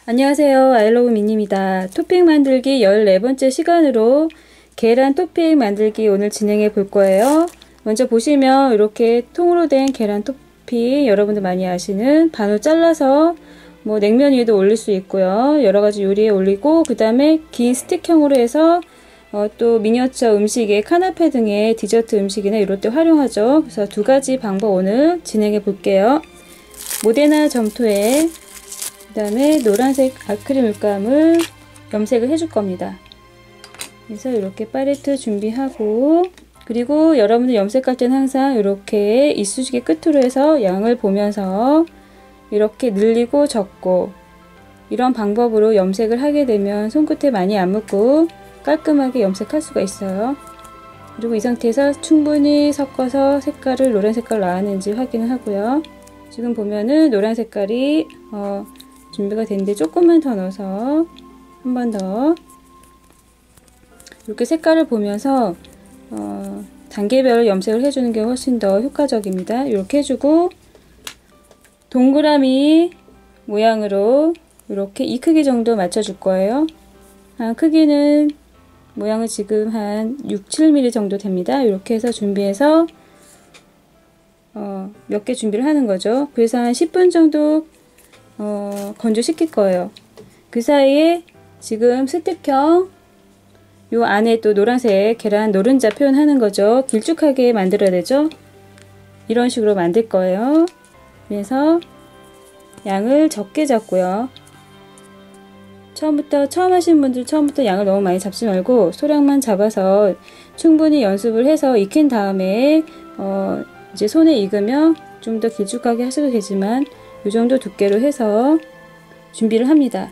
안녕하세요. 아이러브 미니입니다. 토핑 만들기 14번째 시간으로 계란 토핑 만들기 오늘 진행해 볼 거예요. 먼저 보시면 이렇게 통으로 된 계란 토핑, 여러분들 많이 아시는 반으로 잘라서 뭐 냉면 위에도 올릴 수 있고요. 여러가지 요리에 올리고, 그 다음에 긴 스틱형으로 해서 또 미니어처 음식에 카나페 등의 디저트 음식이나 이럴 때 활용하죠. 그래서 두 가지 방법 오늘 진행해 볼게요. 모데나 점토에 그 다음에 노란색 아크릴 물감을 염색을 해줄 겁니다. 그래서 이렇게 팔레트 준비하고, 그리고 여러분들 염색할 때는 항상 이렇게 이쑤시개 끝으로 해서 양을 보면서 이렇게 늘리고 적고, 이런 방법으로 염색을 하게 되면 손끝에 많이 안 묻고 깔끔하게 염색할 수가 있어요. 그리고 이 상태에서 충분히 섞어서 색깔을 노란 색깔 나왔는지 확인을 하고요. 지금 보면은 노란 색깔이 준비가 됐는데 조금만 더 넣어서 한 번 더 이렇게 색깔을 보면서 단계별로 염색을 해주는 게 훨씬 더 효과적입니다. 이렇게 해주고, 동그라미 모양으로 이렇게 이 크기 정도 맞춰줄 거예요. 크기는 모양은 지금 한 6-7mm 정도 됩니다. 이렇게 해서 준비해서 몇 개 준비를 하는 거죠. 그래서 한 10분 정도 건조시킬 거예요. 그 사이에 지금 스틱형 요 안에 또 노란색 계란 노른자 표현하는 거죠. 길쭉하게 만들어야 되죠. 이런 식으로 만들 거예요. 그래서 양을 적게 잡고요. 처음 하시는 분들 처음부터 양을 너무 많이 잡지 말고 소량만 잡아서 충분히 연습을 해서 익힌 다음에 이제 손에 익으면 좀 더 길쭉하게 하셔도 되지만 이 정도 두께로 해서 준비를 합니다.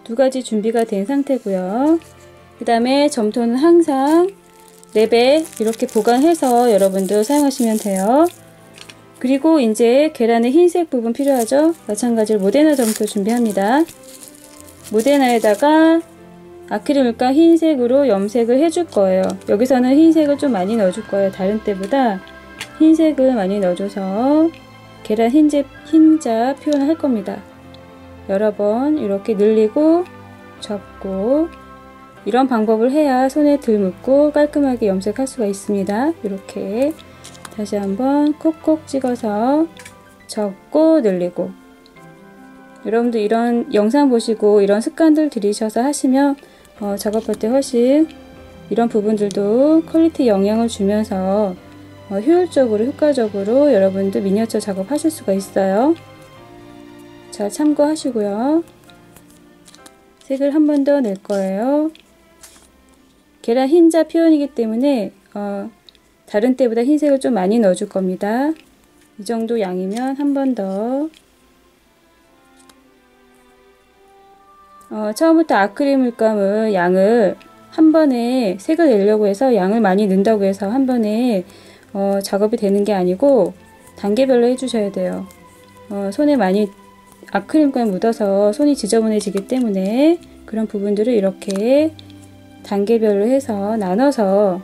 두 가지 준비가 된 상태고요. 그 다음에 점토는 항상 랩에 이렇게 보관해서 여러분들 사용하시면 돼요. 그리고 이제 계란의 흰색 부분 필요하죠. 마찬가지로 모데나 점토 준비합니다. 모데나에다가 아크릴 물감 흰색으로 염색을 해줄 거예요. 여기서는 흰색을 좀 많이 넣어줄 거예요. 다른 때보다 흰색을 많이 넣어줘서 계란 흰자 표현을 할 겁니다. 여러 번 이렇게 늘리고 접고, 이런 방법을 해야 손에 덜 묻고 깔끔하게 염색할 수가 있습니다. 이렇게 다시 한번 콕콕 찍어서 접고 늘리고, 여러분들 이런 영상 보시고 이런 습관들 들이셔서 하시면 작업할 때 훨씬 이런 부분들도 퀄리티 영향을 주면서 효율적으로 효과적으로 여러분들 미니어처 작업하실 수가 있어요. 자, 참고하시고요. 색을 한 번 더 낼 거예요. 계란 흰자 표현이기 때문에 다른 때보다 흰색을 좀 많이 넣어줄 겁니다. 이 정도 양이면 한 번 더. 처음부터 아크릴 물감을 양을 한 번에 색을 내려고 해서 양을 많이 넣는다고 해서 한 번에 작업이 되는 게 아니고 단계별로 해주셔야 돼요. 손에 많이 아크릴 물감이 묻어서 손이 지저분해지기 때문에 그런 부분들을 이렇게 단계별로 해서 나눠서,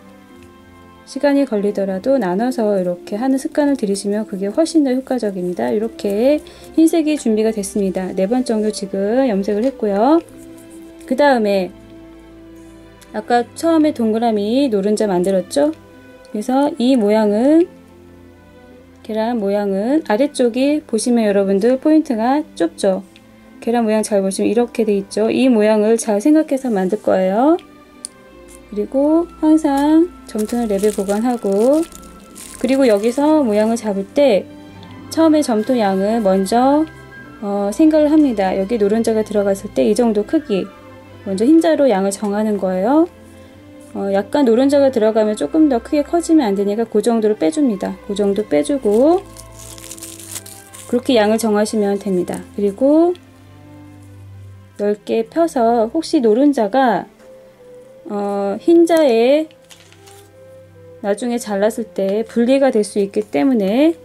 시간이 걸리더라도 나눠서 이렇게 하는 습관을 들이시면 그게 훨씬 더 효과적입니다. 이렇게 흰색이 준비가 됐습니다. 4번 정도 지금 염색을 했고요. 그 다음에 아까 처음에 동그라미 노른자 만들었죠? 그래서 이 모양은, 계란 모양은 아래쪽이 보시면 여러분들 포인트가 좁죠? 계란 모양 잘 보시면 이렇게 돼 있죠? 이 모양을 잘 생각해서 만들 거예요. 그리고 항상 점토는 랩에 보관하고, 그리고 여기서 모양을 잡을 때 처음에 점토 양을 먼저 생각을 합니다. 여기 노른자가 들어갔을 때 이 정도 크기, 먼저 흰자로 양을 정하는 거예요. 약간 노른자가 들어가면 조금 더 크게 커지면 안 되니까 그 정도로 빼줍니다. 그 정도 빼주고 그렇게 양을 정하시면 됩니다. 그리고 넓게 펴서, 혹시 노른자가 흰자에 나중에 잘랐을 때 분리가 될 수 있기 때문에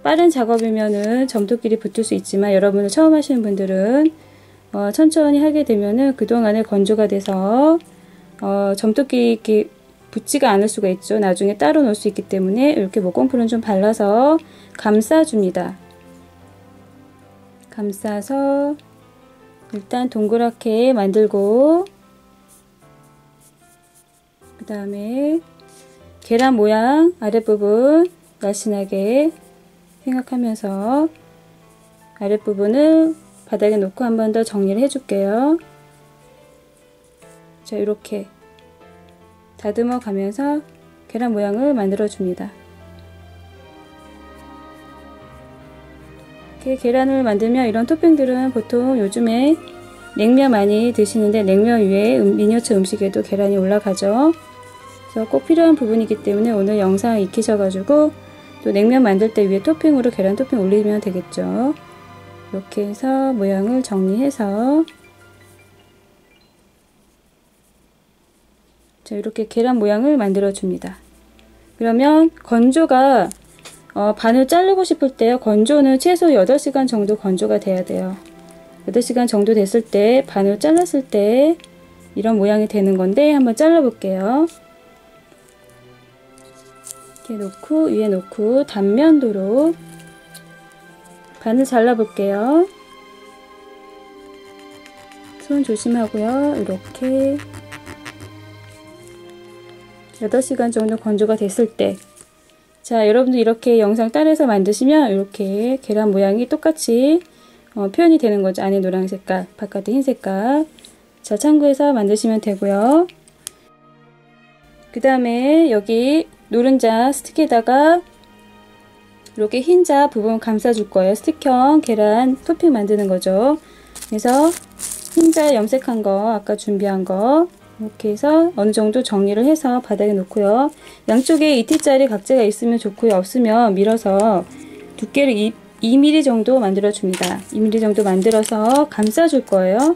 빠른 작업이면은 점토끼리 붙을 수 있지만, 여러분들 처음 하시는 분들은 천천히 하게 되면은 그동안에 건조가 돼서 점토끼리 이렇게 붙지가 않을 수가 있죠. 나중에 따로 놓을 수 있기 때문에 이렇게 목공풀은 좀 발라서 감싸줍니다. 감싸서 일단 동그랗게 만들고, 그 다음에 계란 모양 아랫부분 날씬하게 생각하면서 아랫부분을 바닥에 놓고 한 번 더 정리를 해줄게요. 자, 이렇게 다듬어 가면서 계란 모양을 만들어 줍니다. 이렇게 계란을 만들면 이런 토핑들은 보통 요즘에 냉면 많이 드시는데 냉면 위에 미니어처 음식에도 계란이 올라가죠. 그래서 꼭 필요한 부분이기 때문에 오늘 영상 익히셔가지고 또 냉면 만들 때 위에 토핑으로 계란 토핑 올리면 되겠죠. 이렇게 해서 모양을 정리해서, 자, 이렇게 계란 모양을 만들어 줍니다. 그러면 건조가 반을 자르고 싶을 때요, 건조는 최소 8시간 정도 건조가 돼야 돼요. 8시간 정도 됐을 때 반을 잘랐을 때 이런 모양이 되는 건데 한번 잘라 볼게요. 이렇게 놓고 위에 놓고 단면도로 반을 잘라 볼게요. 손 조심하고요. 이렇게 8시간 정도 건조가 됐을 때, 자, 여러분들 이렇게 영상 따라서 만드시면 이렇게 계란 모양이 똑같이 표현이 되는 거죠. 안에 노란 색깔, 바깥에 흰 색깔. 자, 참고해서 만드시면 되고요. 그 다음에 여기 노른자 스틱에다가 이렇게 흰자 부분 감싸줄 거예요. 스틱형 계란 토핑 만드는 거죠. 그래서 흰자 염색한 거, 아까 준비한 거 이렇게 해서 어느 정도 정리를 해서 바닥에 놓고요. 양쪽에 2T짜리 각재가 있으면 좋고요. 없으면 밀어서 두께를 2mm 정도 만들어 줍니다. 2mm 정도 만들어서 감싸 줄 거예요.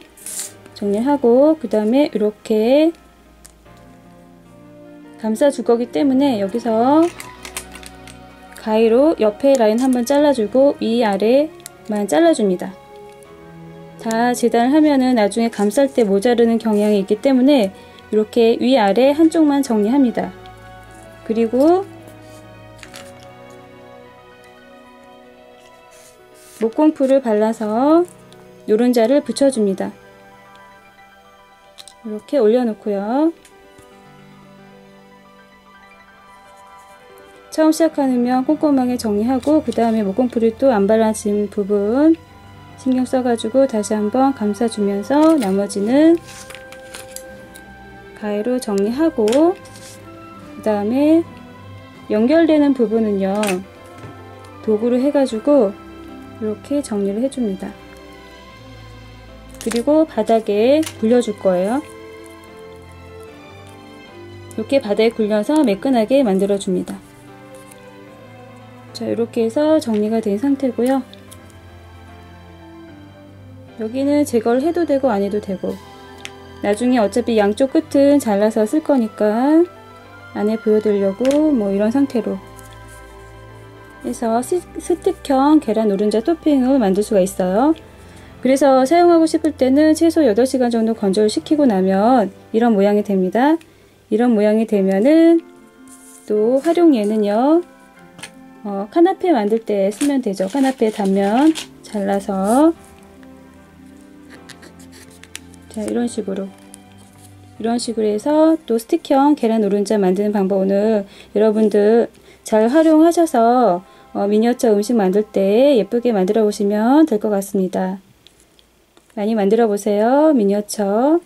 정리하고 그 다음에 이렇게 감싸 줄 거기 때문에 여기서 가위로 옆에 라인 한번 잘라주고 위아래만 잘라줍니다. 다 재단을 하면은 나중에 감쌀 때 모자르는 경향이 있기 때문에 이렇게 위아래 한쪽만 정리합니다. 그리고 목공풀을 발라서 노른자를 붙여줍니다. 이렇게 올려놓고요. 처음 시작하면 꼼꼼하게 정리하고 그 다음에 목공풀이 또 안 발라진 부분 신경 써가지고 다시 한번 감싸주면서 나머지는 가위로 정리하고 그 다음에 연결되는 부분은요 도구로 해가지고 이렇게 정리를 해줍니다. 그리고 바닥에 굴려줄 거예요. 이렇게 바닥에 굴려서 매끈하게 만들어 줍니다. 자, 이렇게 해서 정리가 된 상태고요. 여기는 제거를 해도 되고 안 해도 되고, 나중에 어차피 양쪽 끝은 잘라서 쓸 거니까 안에 보여드리려고 뭐 이런 상태로 해서 스틱형 계란 노른자 토핑을 만들 수가 있어요. 그래서 사용하고 싶을 때는 최소 8시간 정도 건조를 시키고 나면 이런 모양이 됩니다. 이런 모양이 되면은 또 활용예는요 카나페 만들 때 쓰면 되죠. 카나페 단면 잘라서, 자, 이런 식으로 해서 또 스틱형 계란 노른자 만드는 방법 오늘 여러분들 잘 활용하셔서 미니어처 음식 만들 때 예쁘게 만들어 보시면 될 것 같습니다. 많이 만들어 보세요. 미니어처.